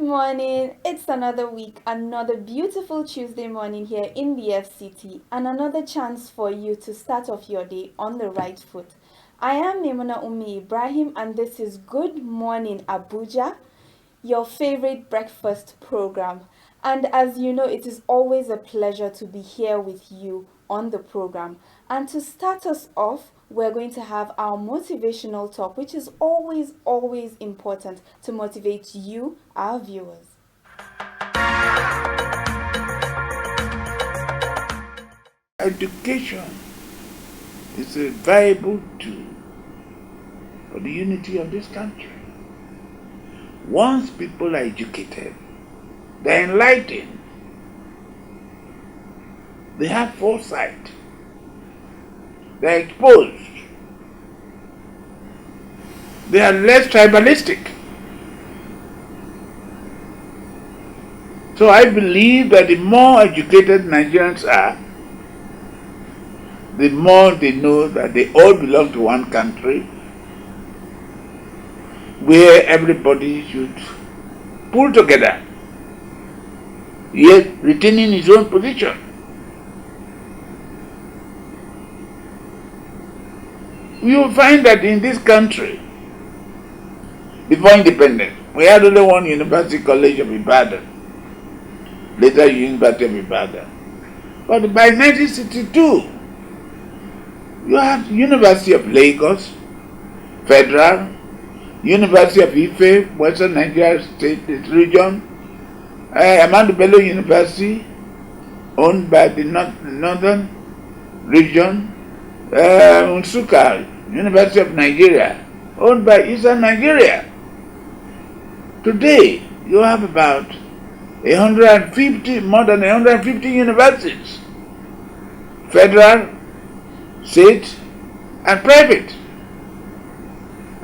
morning. It's another week, another beautiful Tuesday morning here in the FCT, and another chance for you to start off your day on the right foot. I am Memona Umi Ibrahim, and this is Good Morning Abuja, your favorite breakfast program. And as you know, it is always a pleasure to be here with you on the program. And to start us off, we're going to have our motivational talk, which is always important to motivate you, our viewers. Education is a viable tool for the unity of this country. Once people are educated, they're enlightened, they have foresight, they're exposed, they are less tribalistic. So I believe that the more educated Nigerians are, the more they know that they all belong to one country where everybody should pull together, yet retaining his own position. You will find that in this country, before independence, we had only one university, College of Ibadan, later University of Ibadan. But by 1962, you had University of Lagos, Federal, University of Ife, Western Nigeria State Region, Ahmadu Bello University, owned by the Northern Region, Nsukka, University of Nigeria, owned by Eastern Nigeria. Today, you have about more than 150 universities, federal, state, and private.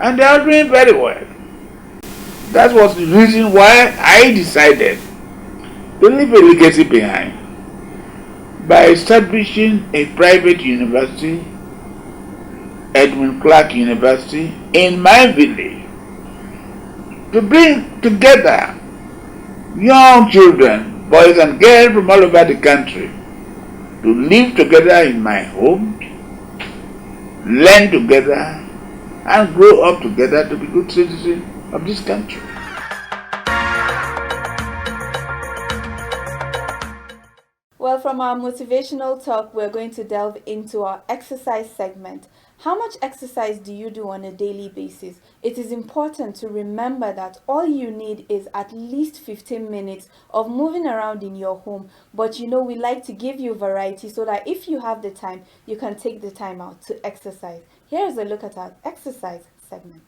And they are doing very well. That was the reason why I decided to leave a legacy behind by establishing a private university, Edwin Clark University, in my village, to bring together young children, boys and girls from all over the country, to live together in my home, learn together, and grow up together to be good citizens of this country. Well, from our motivational talk, we're going to delve into our exercise segment. How much exercise do you do on a daily basis? It is important to remember that all you need is at least 15 minutes of moving around in your home. But we like to give you variety so that if you have the time, you can take the time out to exercise. Here's a look at our exercise segment.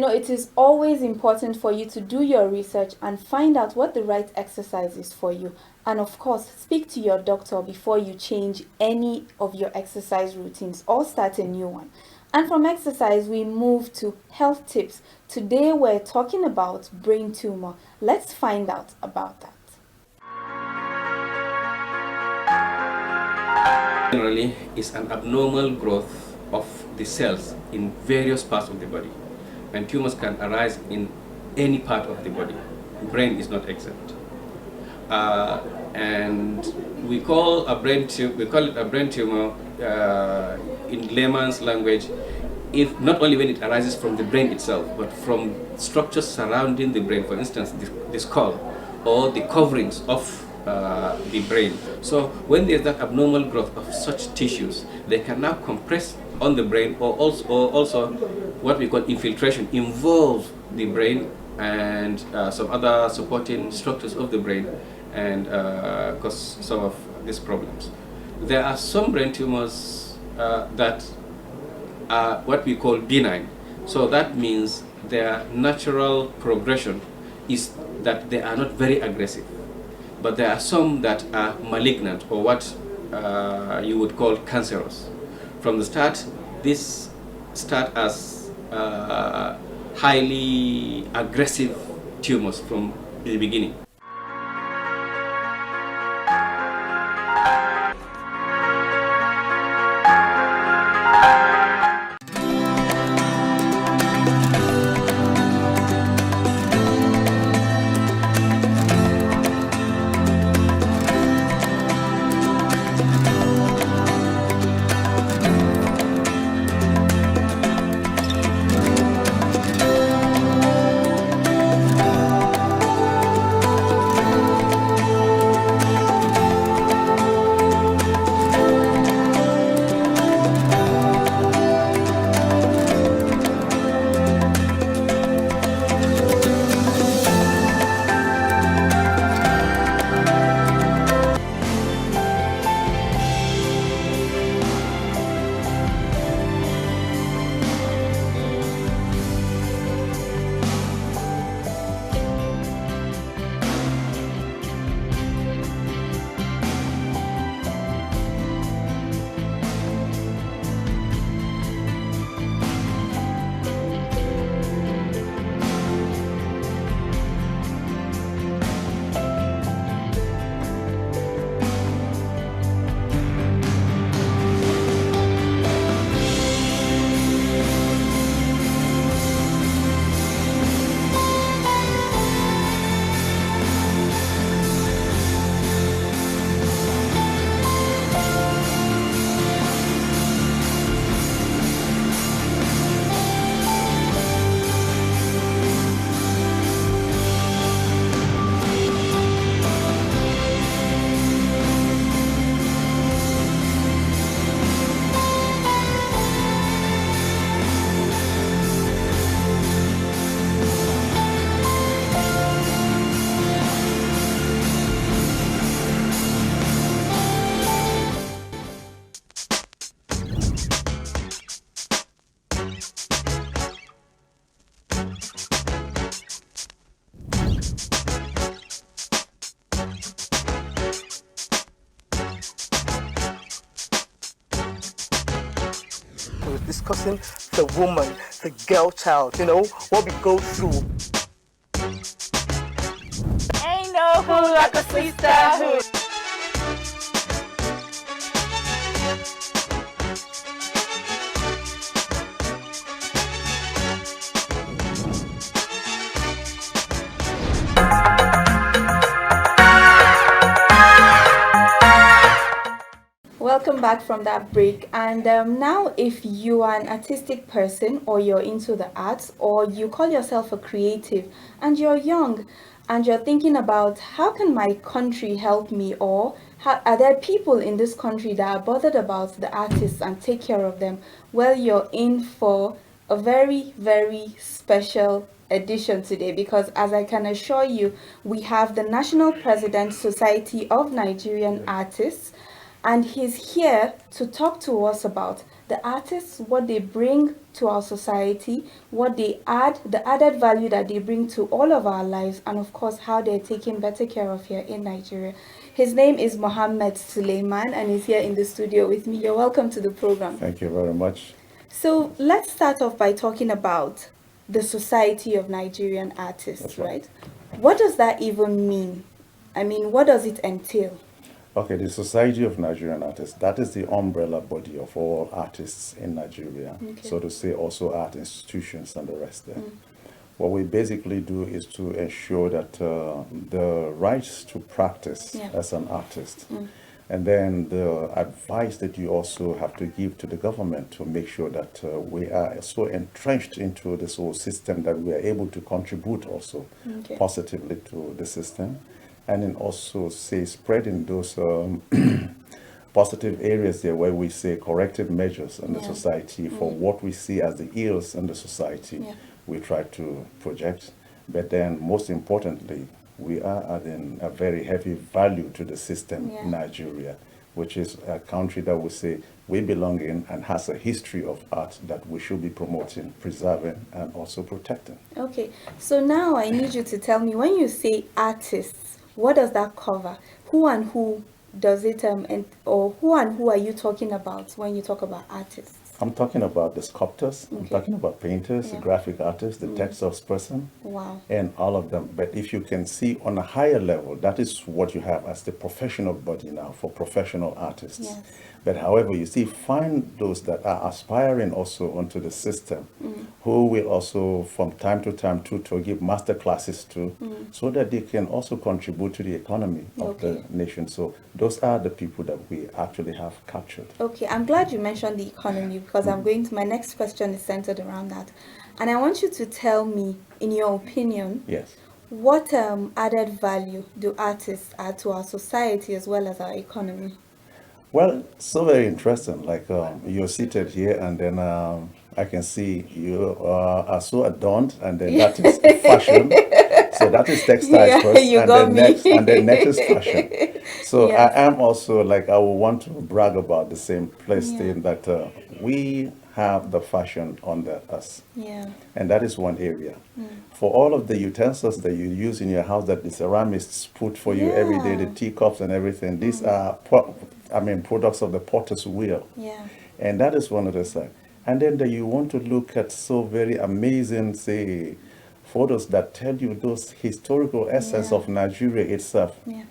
It is always important for you to do your research and find out what the right exercise is for you. And of course, speak to your doctor before you change any of your exercise routines or start a new one. And from exercise, we move to health tips. Today, we're talking about brain tumor. Let's find out about that. Generally is an abnormal growth of the cells in various parts of the body, and tumors can arise in any part of the body. Brain is not exempt. And we call it a brain tumor in layman's language, if not only when it arises from the brain itself, but from structures surrounding the brain, for instance, the skull or the coverings of the brain. So when there's that abnormal growth of such tissues, they can now compress on the brain, or also what we call infiltration, involve the brain and some other supporting structures of the brain, and cause some of these problems. There are some brain tumors that are what we call benign. So that means their natural progression is that they are not very aggressive. But there are some that are malignant, or what you would call cancerous. From the start, these start as highly aggressive tumors from the beginning. We're discussing the woman, the girl child, what we go through. Ain't no who like a sisterhood. Welcome back from that break. And now, if you are an artistic person, or you're into the arts, or you call yourself a creative, and you're young, and you're thinking about how can my country help me, or are there people in this country that are bothered about the artists and take care of them, well, you're in for a very, very special edition today, because as I can assure you, we have the National President Society of Nigerian Artists, and he's here to talk to us about the artists, what they bring to our society, what they add, the added value that they bring to all of our lives, and of course how they're taken better care of here in Nigeria. His name is Mohammed Suleiman, and he's here in the studio with me. You're welcome to the program. Thank you very much. So let's start off by talking about the Society of Nigerian Artists, That's right. right? What does that even mean? I mean, what does it entail? Okay, the Society of Nigerian Artists, that is the umbrella body of all artists in Nigeria. Okay. So to say also art institutions and the rest there. What we basically do is to ensure that the rights to practice Yeah. as an artist, and then the advice that you also have to give to the government to make sure that we are so entrenched into this whole system that we are able to contribute also Okay. positively to the system, and then also say spreading those positive areas there where we say corrective measures in the Yeah. society for what we see as the ills in the society. Yeah. We try to project, but then most importantly, we are adding a very heavy value to the system Yeah. in Nigeria, which is a country that we say we belong in and has a history of art that we should be promoting, preserving, and also protecting. Okay, so now I need you to tell me, when you say artists, what does that cover? Who and who does it and or who and who are you talking about when you talk about artists? I'm talking about the sculptors, I'm Okay. talking about painters, the Yeah. graphic artists, the textiles person, Wow. and all of them. But if you can see on a higher level, that is what you have as the professional body now for professional artists. Yes. But however, you see, find those that are aspiring also onto the system, who will also from time to time to give master classes to, so that they can also contribute to the economy of Okay. the nation. So those are the people that we actually have captured. Okay, I'm glad you mentioned the economy because I'm going to, my next question is centered around that. And I want you to tell me, in your opinion, Yes. what added value do artists add to our society as well as our economy? Well, so very interesting. Like you're seated here, and then I can see you are so adorned, and then that is fashion. So that is textiles Yeah, first, you and got then me. next, and then next is fashion. So Yes. I am also like I will want to brag about the same place Yeah. thing that we have the fashion under us. Yeah. And that is one area. For all of the utensils that you use in your house that the ceramists put for you every day, the Yeah. teacups and everything, these are, products of the potter's wheel. Yeah. And that is one of the side. And then you want to look at so very amazing, say, photos that tell you those historical essence Yeah. of Nigeria itself. Yeah.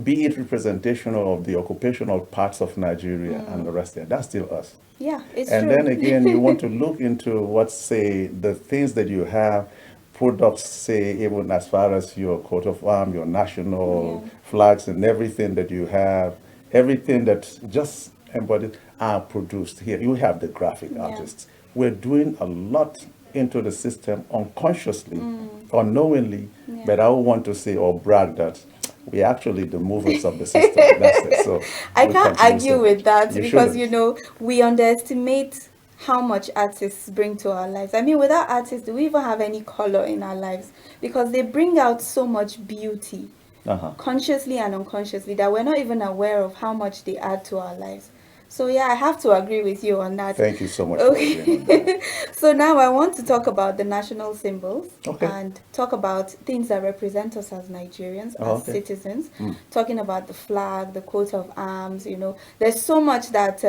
Be it representational of the occupational parts of Nigeria and the rest there. That's still us. Yeah, it's And true. then again, you want to look into what, say, the things that you have, products, say, even as far as your coat of arms, your national Yeah. flags, and everything that you have, everything that just embodied are produced here. You have the graphic Yeah. artists. We're doing a lot into the system unconsciously, unknowingly, Yeah. but I want to say or brag that we actually the movers of the system. That's it. So I we can't contribute argue so with much. that You because shouldn't. we underestimate how much artists bring to our lives. I mean, without artists, do we even have any color in our lives? Because they bring out so much beauty, Uh-huh. consciously and unconsciously, that we're not even aware of how much they add to our lives. So yeah, I have to agree with you on that. Thank you so much for agreeing on that. So now I want to talk about the national symbols Okay. and talk about things that represent us as Nigerians, Oh, as okay. citizens. Talking about the flag, the coat of arms, there's so much that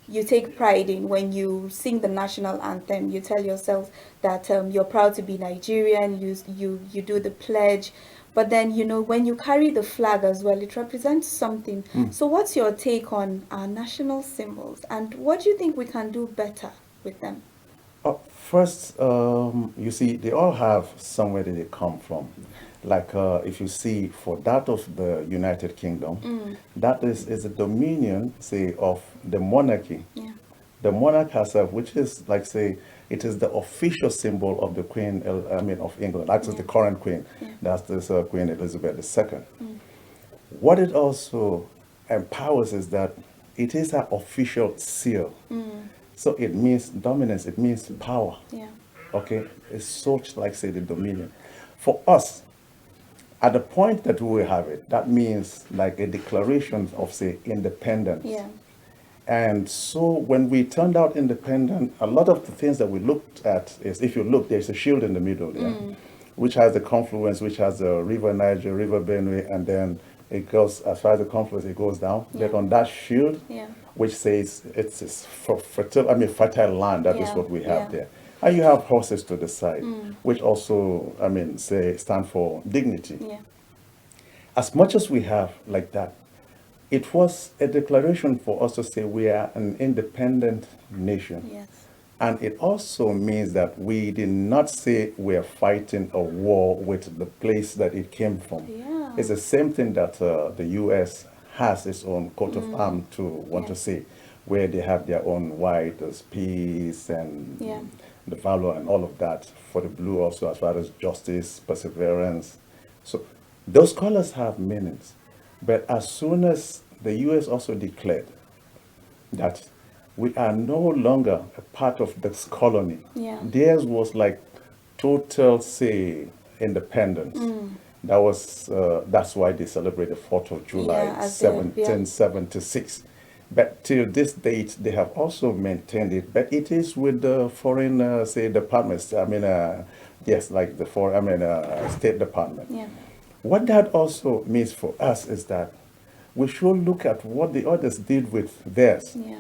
you take pride in when you sing the national anthem. You tell yourself that you're proud to be Nigerian. You do the pledge. But then, when you carry the flag as well, it represents something. So what's your take on our national symbols and what do you think we can do better with them? First, you see, they all have somewhere that they come from. Like if you see for that of the United Kingdom, that is a dominion, say, of the monarchy. Yeah. The monarch herself, which is like say, it is the official symbol of the Queen, of England. That is the current Queen. Yeah. That's this Queen Elizabeth II. What it also empowers is that it is her official seal. So it means dominance. It means power. Yeah. Okay, it's such like say the dominion. For us, at the point that we have it, that means like a declaration of say independence. Yeah. And so when we turned out independent, a lot of the things that we looked at is, if you look, there's a shield in the middle there, which has the confluence, which has the River Niger, River Benue, and then it goes, as far as the confluence, it goes down. Yeah. But on that shield, Yeah. which says it's for fertile fertile land, that is Yeah. what we have Yeah. there. And you have horses to the side, which also, stand for dignity. Yeah. As much as we have like that, it was a declaration for us to say we are an independent nation. Yes. And it also means that we did not say we're fighting a war with the place that it came from. Yeah. It's the same thing that the U.S. has its own coat of arms to want to Yeah. say, where they have their own white as peace and Yeah. the valor and all of that. For the blue also, as far as justice, perseverance. So those colors have meanings. But as soon as the U.S. also declared that we are no longer a part of this colony, Yeah. theirs was like total, say, independence. That's why they celebrate the 4th of July, Yeah, as the- yeah. 1776. But till this date, they have also maintained it. But it is with the foreign, say, departments. I mean, yes, like the foreign, State Department. Yeah. What that also means for us is that we should look at what the others did with theirs. Yeah.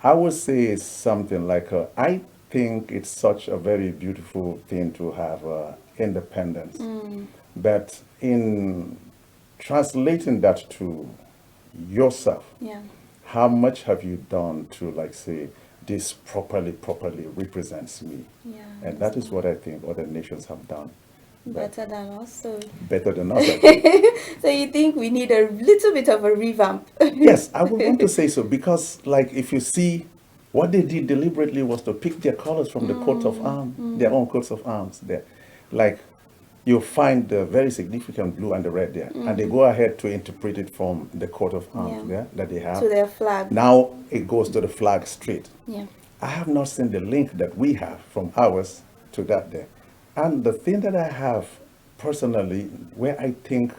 I would say something like, I think it's such a very beautiful thing to have independence. But in translating that to yourself, Yeah. how much have you done to, like, say, this properly represents me? Yeah. And that is what I think other nations have done Better than us. So. better than us. I think. So you think we need a little bit of a revamp? Yes, I would want to say so because, like, if you see what they did deliberately was to pick their colors from the coat of arms, their own coats of arms there. Like, you find the very significant blue and the red there, and they go ahead to interpret it from the coat of arms Yeah. there that they have. To their flag. Now it goes to the flag straight. Yeah. I have not seen the link that we have from ours to that there. And the thing that I have personally, where I think,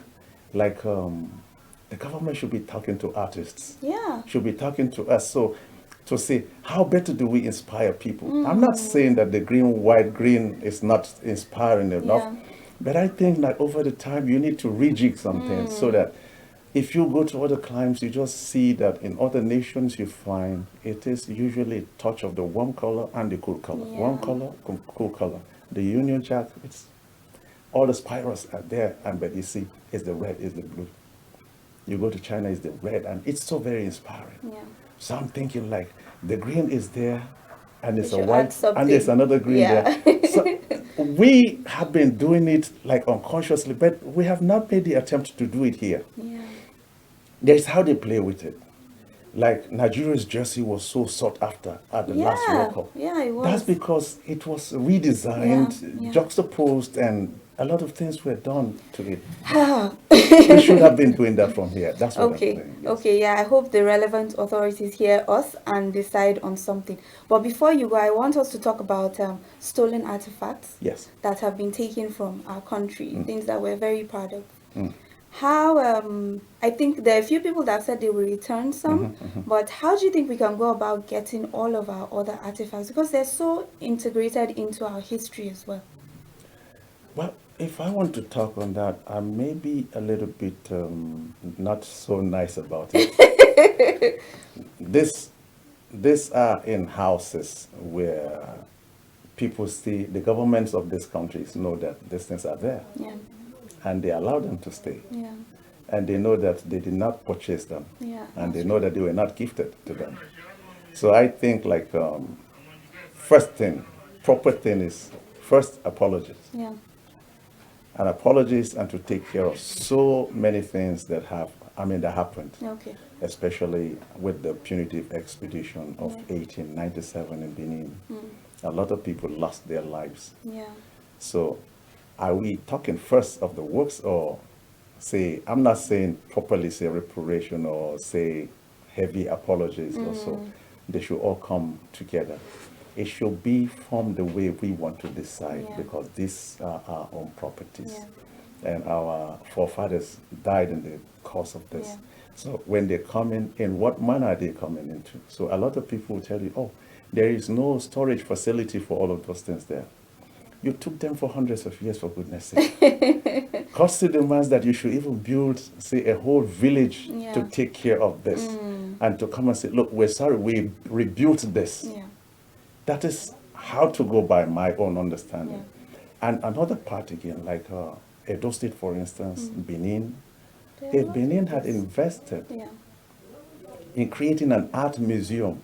like, the government should be talking to artists, Yeah. should be talking to us. So to say, how better do we inspire people? I'm not saying that the white, green is not inspiring enough, Yeah. but I think that over the time you need to rejig some things so that if you go to other climes, you just see that in other nations you find it is usually a touch of the warm color and the cool color. Yeah. Warm color, cool color. The Union Jack, it's all the spirals are there, and but you see, it's the red, it's the blue. You go to China, it's the red, and it's so very inspiring. Yeah. So I'm thinking, like, the green is there, and it's We a should white, add something. and there's another green Yeah. there. So we have been doing it, like, unconsciously, but we have not made the attempt to do it here. Yeah. There's how they play with it. Like, Nigeria's jersey was so sought after at the last Yeah. World Cup. Yeah, it was. That's because it was redesigned, Yeah, yeah. juxtaposed, and a lot of things were done to it. We should have been doing that from here. That's what Okay, I'm saying. Yes. okay, yeah, I hope the relevant authorities hear us and decide on something. But before you go, I want us to talk about stolen artifacts Yes. that have been taken from our country, things that we're very proud of. Mm. How, I think there are a few people that said they will return some, but how do you think we can go about getting all of our other artifacts? Because they're so integrated into our history as well. Well, if I want to talk on that, I may be a little bit not so nice about it. These are in houses where people see, the governments of these countries know that these things are there, Yeah, and they allow them to stay. yeah, And they know that they did not purchase them, yeah. and they know that they were not gifted to them. So I think, like, first thing, proper thing is first apologies. Yeah, And apologies, and to take care of so many things that happened, okay. especially with the punitive expedition of 1897 in Benin. A lot of people lost their lives. Yeah. So are we talking first of the works, or say, I'm not saying properly say reparation or say heavy apologies or so. They should all come together. It should be from the way we want to decide, Yeah. because these are our own properties. Yeah. And our forefathers died in the course of this. Yeah. So when they come in what manner are they coming into? So a lot of people will tell you, oh, there is no storage facility for all of those things there. You took them for hundreds of years, for goodness sake. Cost demands that you should even build, say, a whole village Yeah. to take care of this. And to come and say, look, we're sorry, we rebuilt this. Yeah. That is how to go by my own understanding. And another part again, like Edo State, for instance, Benin. There If are Benin lots had of this. invested Yeah. in creating an art museum,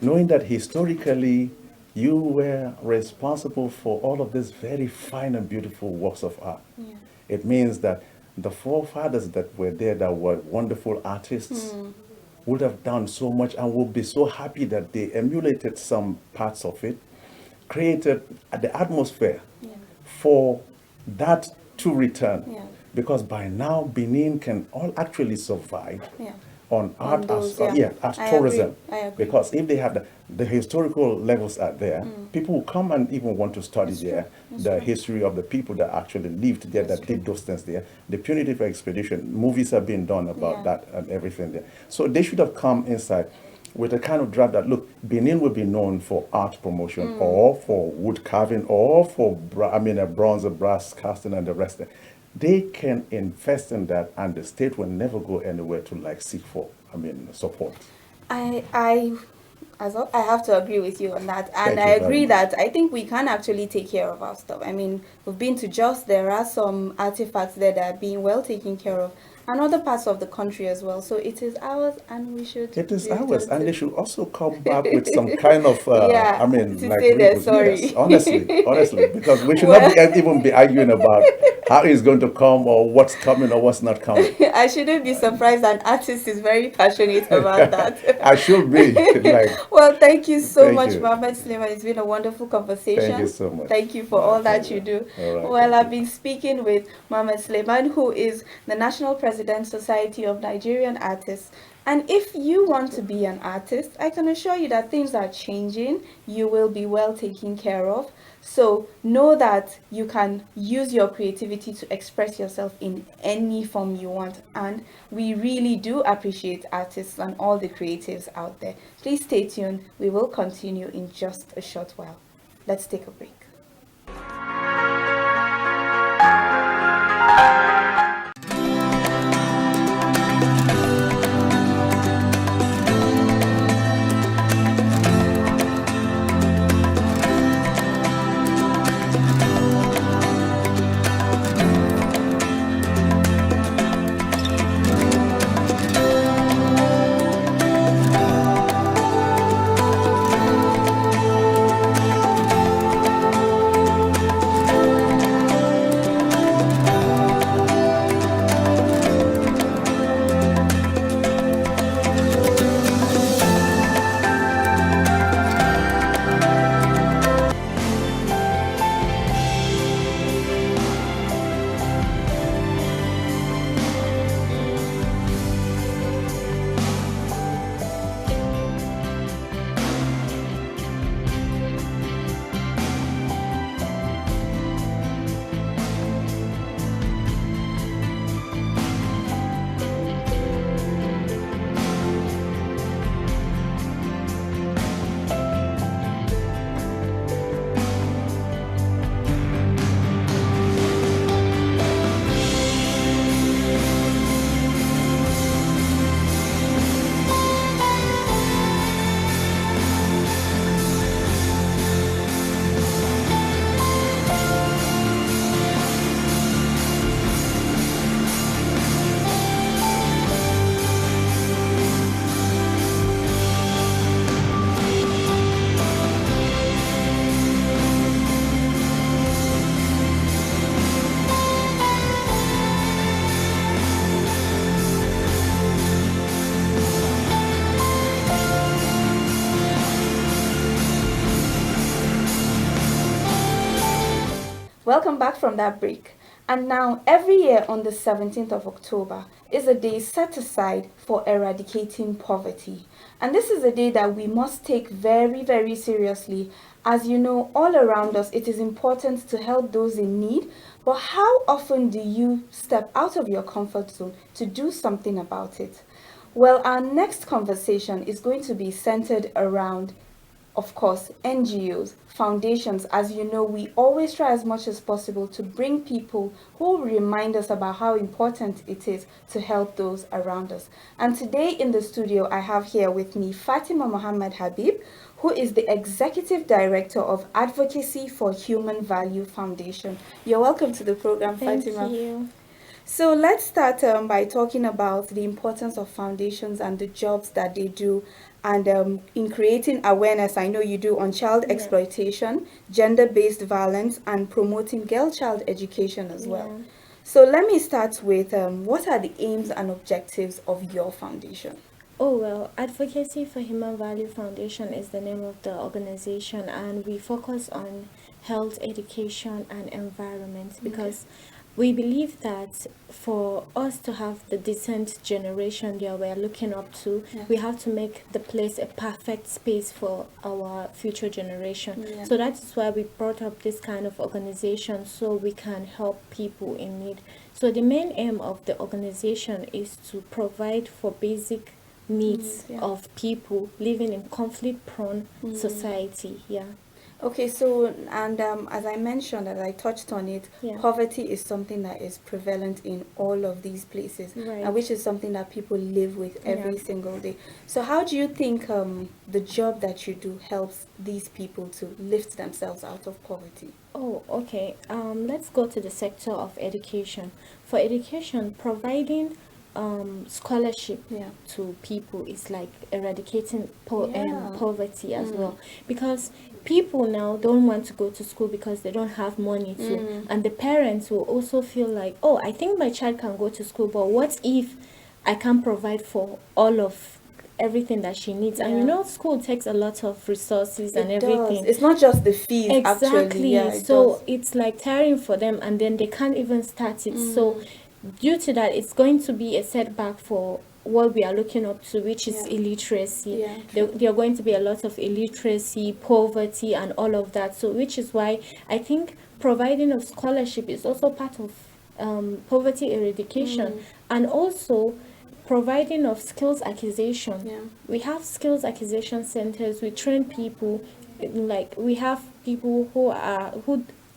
knowing that historically you were responsible for all of these very fine and beautiful works of art. Yeah. It means that the forefathers that were there that were wonderful artists would have done so much and would be so happy that they emulated some parts of it, created the atmosphere Yeah. for that to return. Yeah. Because by now Benin can all actually survive Yeah. on art those, as, yeah. as I tourism. agree. I agree. Because if they have the historical levels are there, people will come and even want to study there the history of the people that actually lived there, that did those things there. The punitive expedition, movies have been done about Yeah. that and everything there. So they should have come inside with a kind of draft that, look, Benin will be known for art promotion or for wood carving or for, bronze or brass casting and the rest. They can invest in that and the state will never go anywhere to like seek for, support. I have to agree with you on that, and Thank I you very agree much. that I think we can actually take care of our stuff. I mean, we've been to Jos, there are some artifacts there that are being well taken care of, and other parts of the country as well. So it is ours, and we should. It is return ours, to and they it. should also come back with some kind of, Yeah, to like say they're reboots. sorry. Yes, honestly, because we should Well, not even be arguing about how it's going to come or what's coming or what's not coming. I shouldn't be surprised an artist is very passionate about that. I should be like, Well, thank you so thank much, you. Mohammed Suleiman. It's been a wonderful conversation. Thank you so much. Thank you for My all that pleasure. you do. All right, Well, thank I've you. been speaking with Mohammed Suleiman, who is the National President Society of Nigerian Artists. And if you want to be an artist, I can assure you that things are changing. You will be well taken care of. So know that you can use your creativity to express yourself in any form you want. And we really do appreciate artists and all the creatives out there. Please stay tuned. We will continue in just a short while. Let's take a break. Welcome back from that break. And now, every year on the 17th of October is a day set aside for eradicating poverty. And this is a day that we must take very, very seriously. As you know, all around us, it is important to help those in need. But how often do you step out of your comfort zone to do something about it? Well, our next conversation is going to be centered around, of course, NGOs, foundations. As you know, we always try as much as possible to bring people who remind us about how important it is to help those around us. And today in the studio, I have here with me Fatima Mohammed Habib, who is the Executive Director of Advocacy for Human Value Foundation. You're welcome to the program, Thank Fatima. you. So let's start by talking about the importance of foundations and the jobs that they do, and in creating awareness, I know you do, on child Yeah. exploitation, gender-based violence, and promoting girl-child education as well. Yeah. So let me start with what are the aims and objectives of your foundation? Oh well, Advocacy for Human Value Foundation is the name of the organization, and we focus on health, education, and environment because we believe that for us to have the decent generation that we're looking up to, Yeah. we have to make the place a perfect space for our future generation. Yeah. So that is why we brought up this kind of organization so we can help people in need. So the main aim of the organization is to provide for basic needs Yeah. of people living in conflict prone society. Yeah. Okay, so and as I mentioned, as I touched on it, Yeah. poverty is something that is prevalent in all of these places, Right. and which is something that people live with every Yeah. single day. So, how do you think the job that you do helps these people to lift themselves out of poverty? Oh, okay. Let's go to the sector of education. For education, providing scholarship Yeah. to people is like eradicating Yeah. poverty as well, because people now don't want to go to school because they don't have money to, and the parents will also feel like, oh, I think my child can go to school, but what if I can't provide for all of everything that she needs? And you Yeah. know, school takes a lot of resources and It everything. does. It's not just the fees, actually. Exactly. Yeah, it So does. it's like tiring for them, and then they can't even start it. So Mm. due to that, it's going to be a setback for what we are looking up to, which is Yeah. illiteracy. Yeah, There are going to be a lot of illiteracy, poverty, and all of that. So which is why I think providing of scholarship is also part of poverty eradication, Mm. and also providing of skills acquisition. Yeah. We have skills acquisition centers. We train people, like we have people who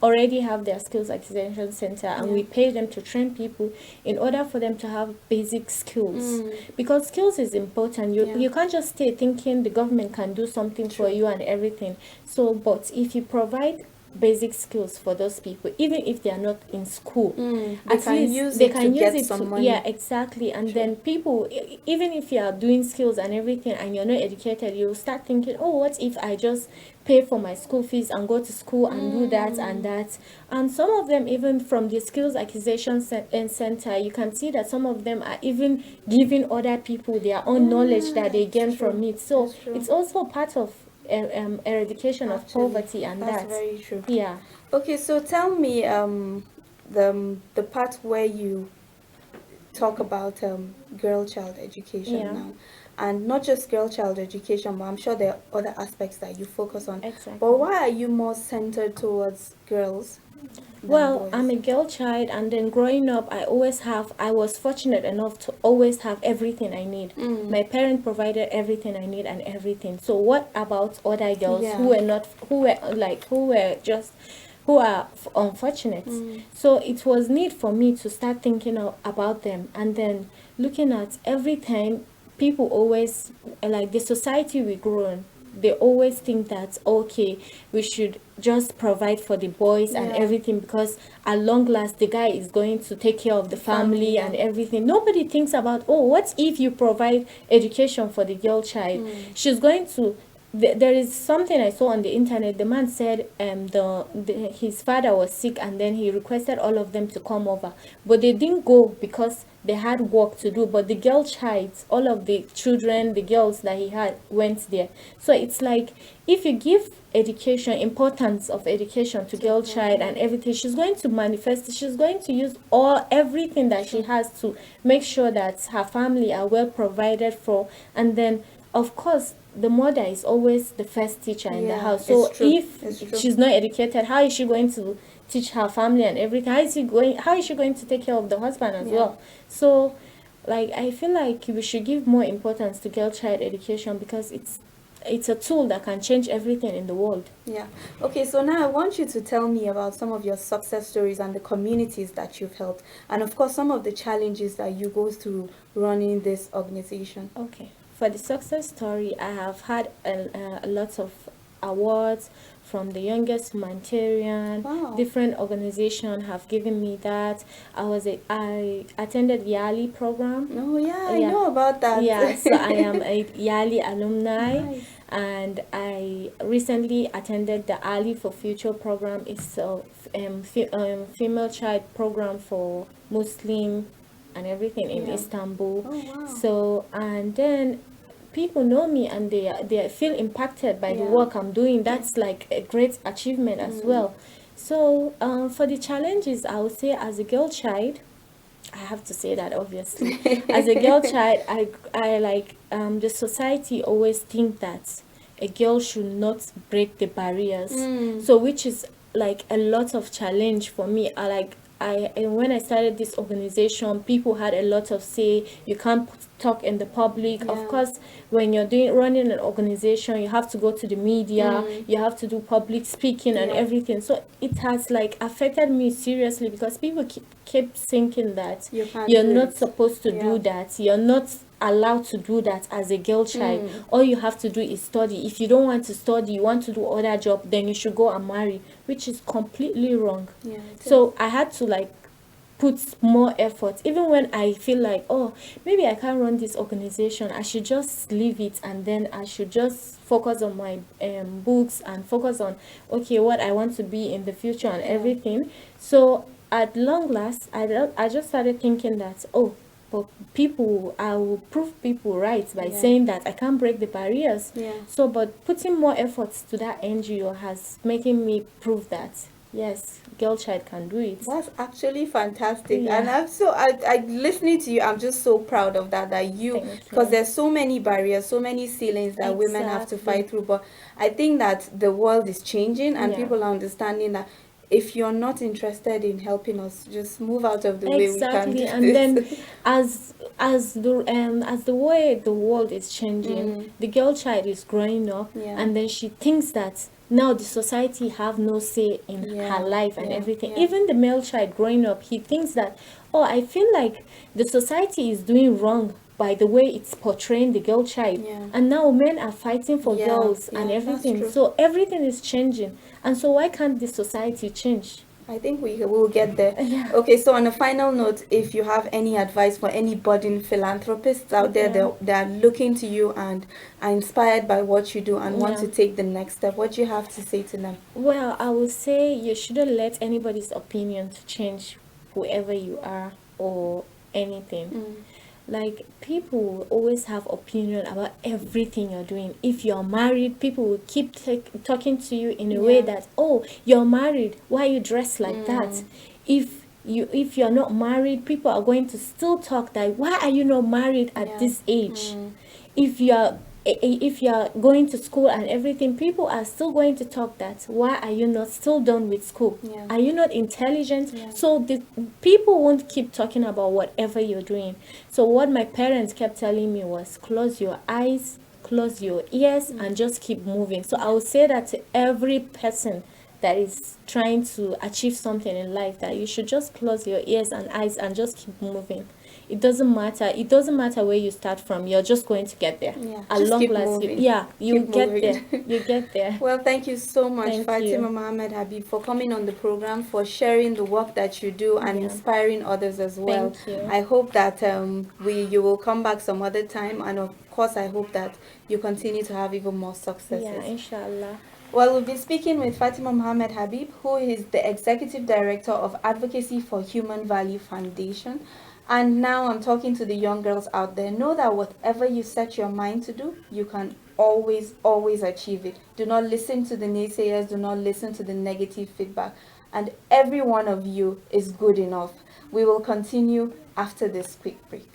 already have their skills acquisition center, and we pay them to train people in order for them to have basic skills, because skills is important. Yeah. You can't just stay thinking the government can do something for True. you and everything. So but if you provide basic skills for those people, even if they are not in school, They at can least use they it to can use get it some to, money. yeah, exactly. And then people, even if you are doing skills and everything and you're not educated, you start thinking, oh, what if I just pay for my school fees and go to school and do that and that? And some of them, even from the skills acquisition center, you can see that some of them are even giving other people their own knowledge that they gain from it. So That's true. it's also part of eradication of Actually, poverty, and that's that. very true. Yeah. Okay, so tell me the part where you talk about girl child education Yeah. now, and not just girl child education, but I'm sure there are other aspects that you focus on. Exactly. But why are you more centered towards girls than Well, boys? I'm a girl child, and then growing up, I was fortunate enough to always have everything I need. My parents provided everything I need and everything. So what about other girls Yeah. who were just, who are unfortunate? So it was need for me to start thinking about them, and then looking at every time people always, like the society we grow in, they always think that okay, we should just provide for the boys and Yeah. everything, because at long last the guy is going to take care of the family yeah. and everything. Nobody thinks about, oh, what if you provide education for the girl child? She's going to, there is something I saw on the internet. The man said his father was sick, and then he requested all of them to come over, but they didn't go because they had work to do. But the girl child, all of the children, the girls that he had, went there. So it's like, if you give education, importance of education to girl child and everything, she's going to manifest, she's going to use everything that she has to make sure that her family are well provided for. And then of course the mother is always the first teacher in the Yeah, house. So it's true. if It's true. she's not educated, how is she going to teach her family and everything? How is she going to take care of the husband as well? So like, I feel like we should give more importance to girl child education, because it's a tool that can change everything in the world. Yeah. Okay, so now I want you to tell me about some of your success stories and the communities that you've helped, and of course some of the challenges that you go through running this organization. Okay. For the success story, I have had a lot of awards from the youngest humanitarian. Wow. Different organizations have given me that. I attended Yali program. Oh yeah, I Yeah. know about that. Yeah, so I am a Yali alumni. Nice. And I recently attended the Ali for Future program. It's a female child program for Muslim and everything in Yeah. Istanbul. Oh wow. So, and then people know me and they feel impacted by the Yeah. work I'm doing. That's like a great achievement as well. So, for the challenges, I would say as a girl child, I have to say that obviously. As a girl child, I like the society always think that a girl should not break the barriers. So which is like a lot of challenge for me. And when I started this organization, people had a lot of say. You can't talk in the public. Yeah. Of course, when you're running an organization, you have to go to the media. You have to do public speaking and Yeah. everything. So it has like affected me seriously because people keep thinking that You can't you're do not it. supposed to Yeah. do that. You're not allowed to do that as a girl child. All you have to do is study. If you don't want to study, you want to do other job, then you should go and marry, which is completely wrong. Yeah, it So I had to like put more effort even when I feel like, oh, maybe I can't run this organization, I should just leave it and then I should just focus on my books and focus on okay what I want to be in the future and everything. So at long last I just started thinking that, oh, but I will prove people right by Yeah. saying that I can't break the barriers. Yeah. So but putting more efforts to that NGO has making me prove that yes, girl child can do it. That's actually fantastic, Yeah. and I listening to you, I'm just so proud of that you, Thank you. because there's so many barriers, so many ceilings that women have to Exactly. fight through. But I think that the world is changing, and Yeah. people are understanding that if you're not interested in helping us, just move out of the way. We can Exactly, do and this. then as the way the world is changing, the girl child is growing up, Yeah. and then she thinks that now the society have no say in Yeah, her life and yeah, everything. yeah. Even the male child growing up, he thinks that, oh, I feel like the society is doing wrong by the way it's portraying the girl child, Yeah. and now men are fighting for Yeah, girls and yeah, that's everything. true. So everything is changing, and so why can't the society change? I think we will get there. Yeah. Okay, so on a final note, if you have any advice for any budding philanthropists out there Yeah. that are looking to you and are inspired by what you do and want Yeah. to take the next step, what do you have to say to them? Well, I would say you shouldn't let anybody's opinion to change whoever you are or anything. Like people will always have opinion about everything you're doing. If you're married, people will keep talking to you in a way Yeah. that, oh, you're married, why you dress like that? If you're not married, people are going to still talk that, why are you not married at Yeah. this age? If you're going to school and everything, people are still going to talk that, why are you not still done with school? Yeah. Are you not intelligent? Yeah. So the people won't keep talking about whatever you're doing. So what my parents kept telling me was, close your eyes, close your ears, and just keep moving. So I would say that to every person that is trying to achieve something in life, that you should just close your ears and eyes and just keep moving. It doesn't matter where you start from, you're just going to get there. Yeah, At just long keep last, moving. you Keep get moving. there. You get there. Well, thank you so much, Thank Fatima you. Mohammed Habib, for coming on the program, for sharing the work that you do and Yeah. inspiring others as well. Thank you. I hope that you will come back some other time, and of course, I hope that you continue to have even more successes. Yeah, inshallah. Well, we'll be speaking with Fatima Mohammed Habib, who is the Executive Director of Advocacy for Human Value Foundation. And now I'm talking to the young girls out there. Know that whatever you set your mind to do, you can always, always achieve it. Do not listen to the naysayers. Do not listen to the negative feedback. And every one of you is good enough. We will continue after this quick break.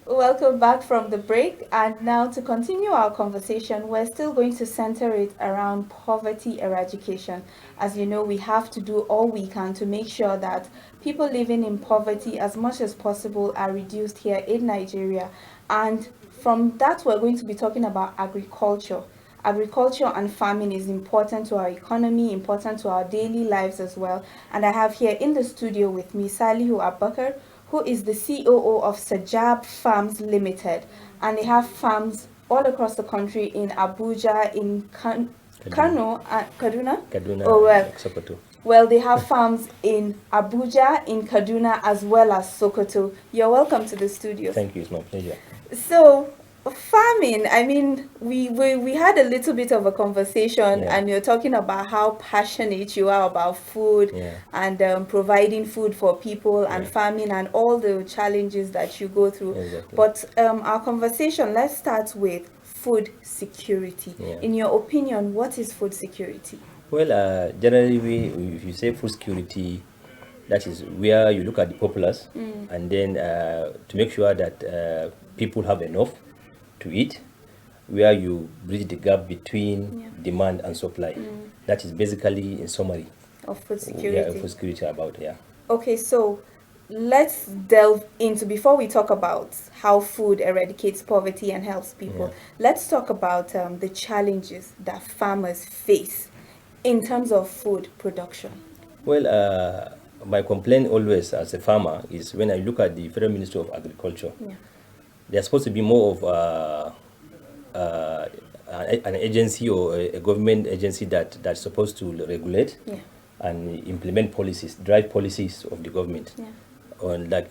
Welcome back from the break, and now to continue our conversation, we're still going to center it around poverty eradication. As you know, we have to do all we can to make sure that people living in poverty as much as possible are reduced here in Nigeria. And from that, we're going to be talking about agriculture. Agriculture and farming is important to our economy, important to our daily lives as well. And I have here in the studio with me Salihu Abakar, who is the COO of Sajab Farms Limited, and they have farms all across the country in Abuja, in Kano, Kaduna? Kaduna, Oh, well. Sokoto. Well, they have farms in Abuja, in Kaduna, as well as Sokoto. You're welcome to the studio. Thank you, it's my pleasure. So, farming, I mean, we had a little bit of a conversation, Yeah. and you're talking about how passionate you are about food Yeah. and providing food for people and Yeah. farming and all the challenges that you go through. Exactly. But our conversation, let's start with food security. Yeah. In your opinion, what is food security? Well, generally, if you say food security, that is where you look at the populace and then to make sure that people have enough to eat, where you bridge the gap between demand and supply. That is basically, in summary, Of food security. yeah, food security about, yeah. Okay, so let's delve into, before we talk about how food eradicates poverty and helps people, let's talk about the challenges that farmers face in terms of food production. Well, my complaint always as a farmer is when I look at the Federal Ministry of Agriculture, there's supposed to be more of an agency or a government agency that's supposed to regulate and implement policies, drive policies of the government. On like,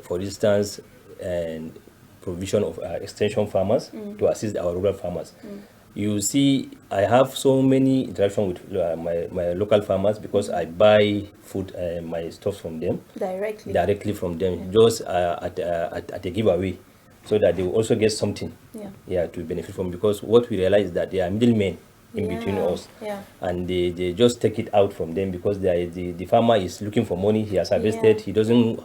for instance, and provision of extension farmers to assist our rural farmers. You see, I have so many interaction with my local farmers because I buy food, my stuff from them directly from them, just at a giveaway, so that they will also get something, to benefit from. Because what we realize is that there are middlemen in between us, and they just take it out from them because the farmer is looking for money. He has harvested. He doesn't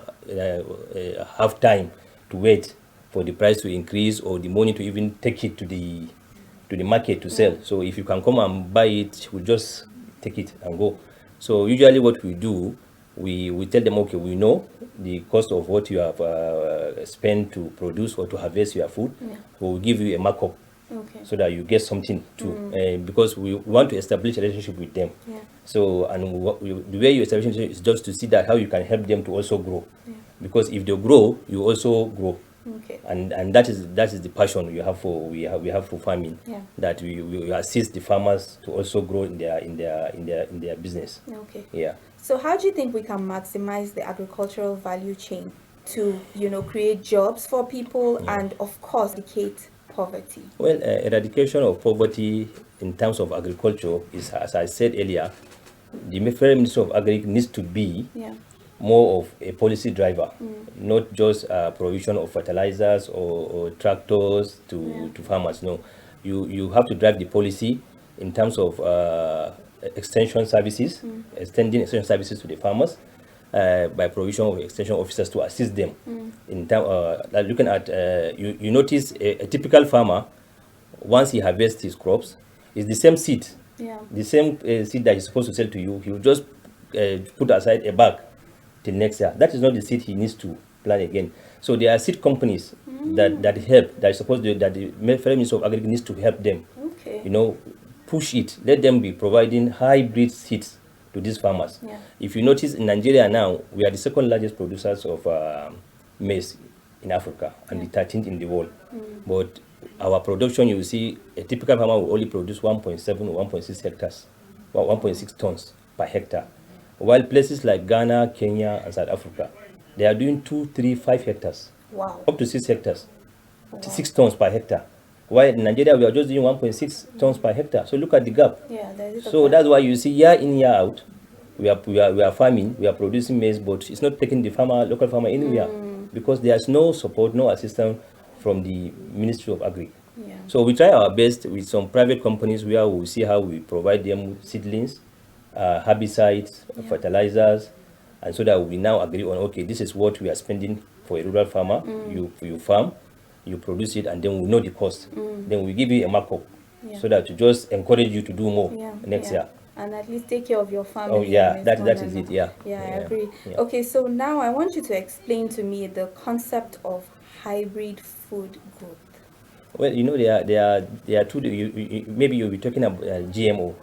have time to wait for the price to increase or the money to even take it to the market to sell. So if you can come and buy it, we'll just take it and go. So usually what we do, we tell them, okay, we know the cost of what you have spent to produce or to harvest your food. We'll give you a markup so that you get something too, because we want to establish a relationship with them. So, and the way you establish a relationship is just to see that how you can help them to also grow. Because if they grow, you also grow. And that is the passion we have for farming. That we assist the farmers to also grow in their business. So how do you think we can maximize the agricultural value chain to create jobs for people and of course eradicate poverty? Well, eradication of poverty in terms of agriculture is, as I said earlier, the Federal Ministry of Agri needs to be more of a policy driver, not just provision of fertilizers or tractors to farmers. No, you have to drive the policy in terms of extension services, extending extension services to the farmers by provision of extension officers to assist them. In terms, looking at, you notice a typical farmer, once he harvests his crops, is the same seed, the same seed that he's supposed to sell to you. He will just put aside a bag till next year. That is not the seed he needs to plant again. So there are seed companies that help, that is supposed to, that the Federal Ministry of Agriculture needs to help them. Push it. Let them be providing hybrid seeds to these farmers. If you notice, in Nigeria now, we are the second largest producers of maize in Africa and the 13th in the world. But our production, you see, a typical farmer will only produce 1.7 or 1.6 hectares, 1.6 tons per hectare. While places like Ghana, Kenya, and South Africa, they are doing 2, 3, 5 hectares, up to 6 hectares, 6 tons per hectare. While in Nigeria, we are just doing 1.6 tons per hectare. So look at the gap. So that's why you see year in, year out, we are farming, we are producing maize, but it's not taking the local farmer anywhere because there's no support, no assistance from the Ministry of Agri. So we try our best with some private companies where we see how we provide them seedlings, herbicides, fertilizers, and so that we now agree on, okay, this is what we are spending for a rural farmer. You farm, you produce it, and then we know the cost. Then we give you a markup so that to just encourage you to do more next year. And at least take care of your family. Oh yeah, that is it. I agree. Okay, so now I want you to explain to me the concept of hybrid food growth. Well, there are two. Maybe you'll be talking about GMO,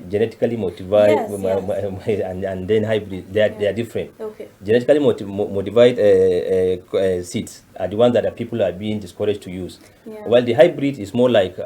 genetically modified, and then hybrid. They are different. Genetically modified seeds are the ones that people are being discouraged to use. While the hybrid is more like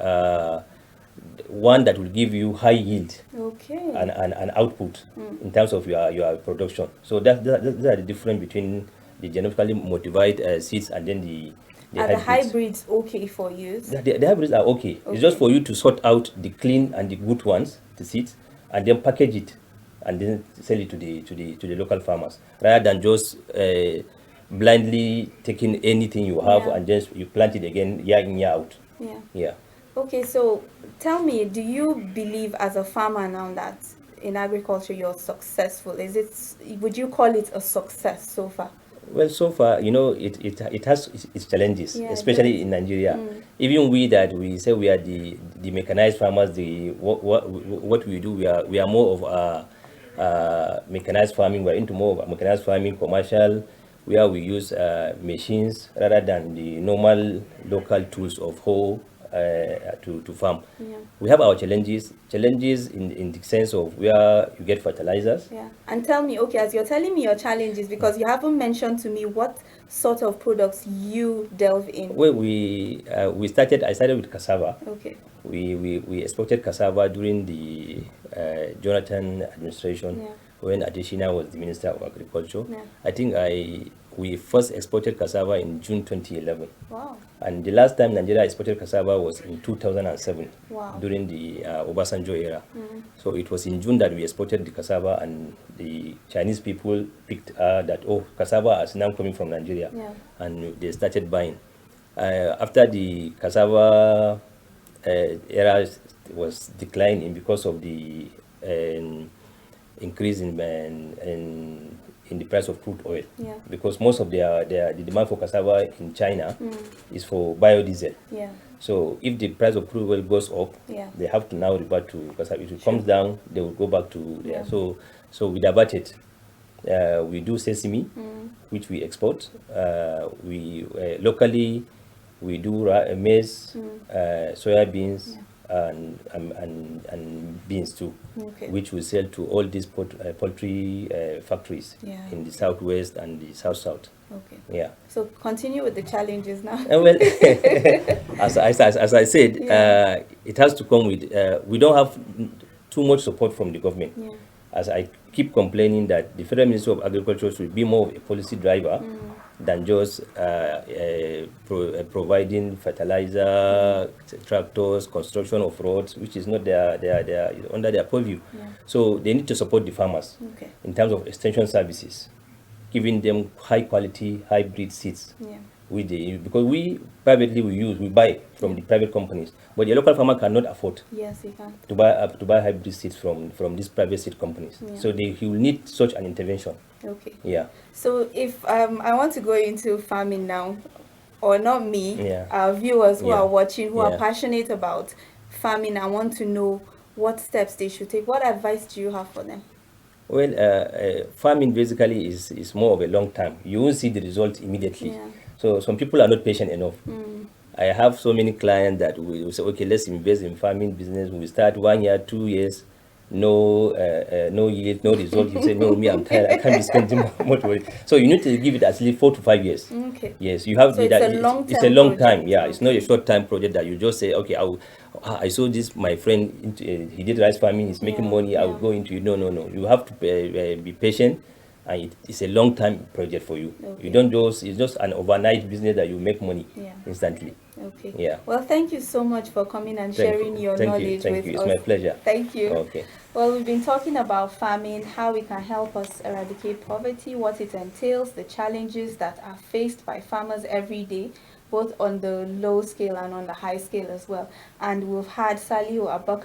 one that will give you high yield Okay. and output in terms of your production. So that's the difference between the genetically modified seeds and then the Are the hybrids okay for use? The hybrids are okay. It's just for you to sort out the clean and the good ones, the seeds, and then package it and then sell it to the local farmers, rather than just blindly taking anything you have and just you plant it again year in, year out. Yeah. Okay, so tell me, do you believe as a farmer now that in agriculture you're successful? Would you call it a success so far? Well, so far, it has its challenges, especially in Nigeria. Even we say we are the mechanized farmers. What we do, we are more of mechanized farming. We're into more of mechanized farming, commercial, where we use machines rather than the normal local tools of hoe to farm. We have our challenges in the sense of where you get fertilizers. And tell me, okay, as you're telling me your challenges, because you haven't mentioned to me what sort of products you delve in. Well, I started with cassava. Okay. We exported cassava during the Jonathan administration when Adesina was the Minister of Agriculture. I think we first exported cassava in June 2011. Wow. And the last time Nigeria exported cassava was in 2007. Wow. During the Obasanjo era. So it was in June that we exported the cassava, and the Chinese people picked that, cassava is now coming from Nigeria. And they started buying. After the cassava era was declining because of the increase in the price of crude oil, because most of the demand for cassava in China is for biodiesel. So if the price of crude oil goes up, they have to now revert to cassava. If it comes down, they will go back to there. So we divert it. We do sesame, which we export. We locally we do maize, soya beans, and beans too, which we sell to all these poultry factories in the southwest and the south. So continue with the challenges now. Well, as I said, it has to come with we don't have too much support from the government. As I keep complaining that the Federal Ministry of Agriculture should be more of a policy driver than just providing fertilizer, tractors, construction of roads, which is not under their purview. So they need to support the farmers in terms of extension services, giving them high quality hybrid seeds. Because we privately we buy from the private companies, but the local farmer cannot afford to buy hybrid seeds from these private seed companies. So he will need such an intervention. So if I want to go into farming now, or not me, our viewers who are watching, who are passionate about farming, I want to know what steps they should take. What advice do you have for them? Well, farming basically is more of a long term. You won't see the result immediately. So some people are not patient enough. I have so many clients that will say, okay, let's invest in farming business. We start 1 year, 2 years, no yield, no result. You say, no, me, I'm tired. I can't be spending much money. So you need to give it at least 4 to 5 years. Yes, you have so it's a long time. Yeah, it's not a short time project that you just say, okay, I saw this, my friend, he did rice farming, he's making money, I will go into it. No. You have to be patient. And it's a long-time project for you. You don't it's just an overnight business that you make money instantly. Well, thank you so much for coming and sharing your knowledge with us. It's my pleasure. Thank you. Well, we've been talking about farming, how it can help us eradicate poverty, what it entails, the challenges that are faced by farmers every day, both on the low scale and on the high scale as well. And we've had Saliu Abakar